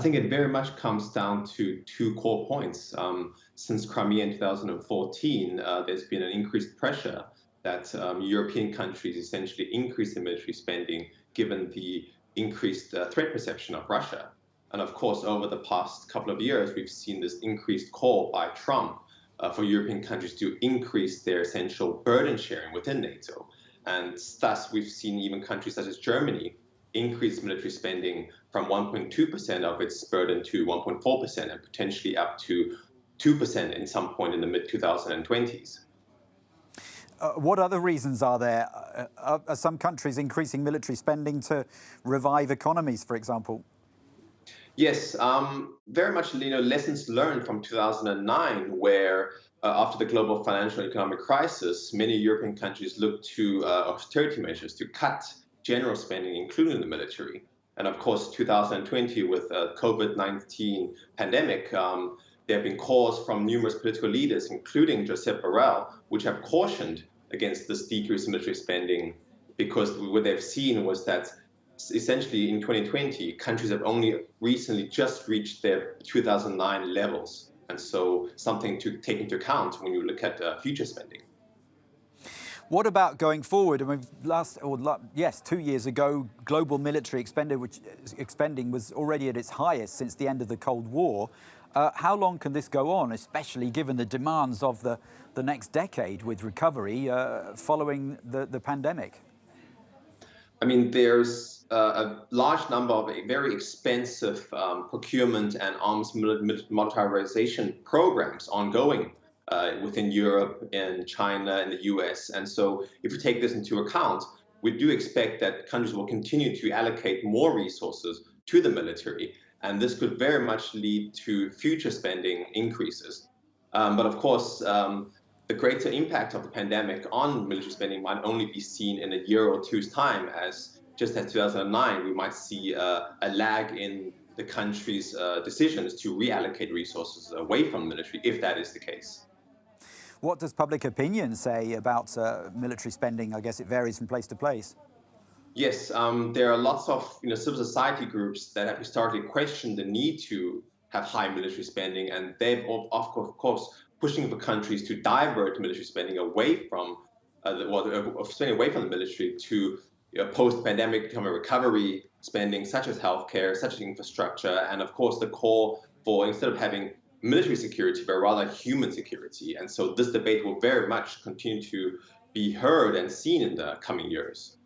think it very much comes down to two core points. Since Crimea in 2014, there's been an increased pressure that European countries essentially increase their military spending given the increased threat perception of Russia. And of course, over the past couple of years, we've seen this increased call by Trump for European countries to increase their essential burden sharing within NATO. And thus, we've seen even countries such as Germany increase military spending from 1.2% of its burden to 1.4% and potentially up to 2% in some point in the mid-2020s. What other reasons are there? Are some countries increasing military spending to revive economies, for example? Yes, very much, lessons learned from 2009, where after the global financial and economic crisis, many European countries looked to austerity measures to cut general spending, including the military. And of course, 2020 with COVID-19 pandemic, there have been calls from numerous political leaders, including Josep Borrell, which have cautioned against this decrease in military spending, because what they've seen was that essentially in 2020, countries have only recently just reached their 2009 levels. And so something to take into account when you look at future spending. What about going forward? I mean, 2 years ago, global military expending was already at its highest since the end of the Cold War. How long can this go on, especially given the demands of the next decade with recovery following the pandemic? I mean, there's a large number of very expensive procurement and arms militarization programs ongoing within Europe and China and the US. And so if we take this into account, we do expect that countries will continue to allocate more resources to the military. And this could very much lead to future spending increases. But of course, the greater impact of the pandemic on military spending might only be seen in a year or two's time, as just as 2009, we might see a lag in the country's decisions to reallocate resources away from the military, if that is the case. What does public opinion say about military spending? I guess it varies from place to place. Yes, there are lots of civil society groups that have historically questioned the need to have high military spending, and they've of course pushing for countries to divert military spending away from spending away from the military to post-pandemic economic recovery spending, such as healthcare, such as infrastructure, and of course the call for instead of having military security, but rather human security. And so this debate will very much continue to be heard and seen in the coming years.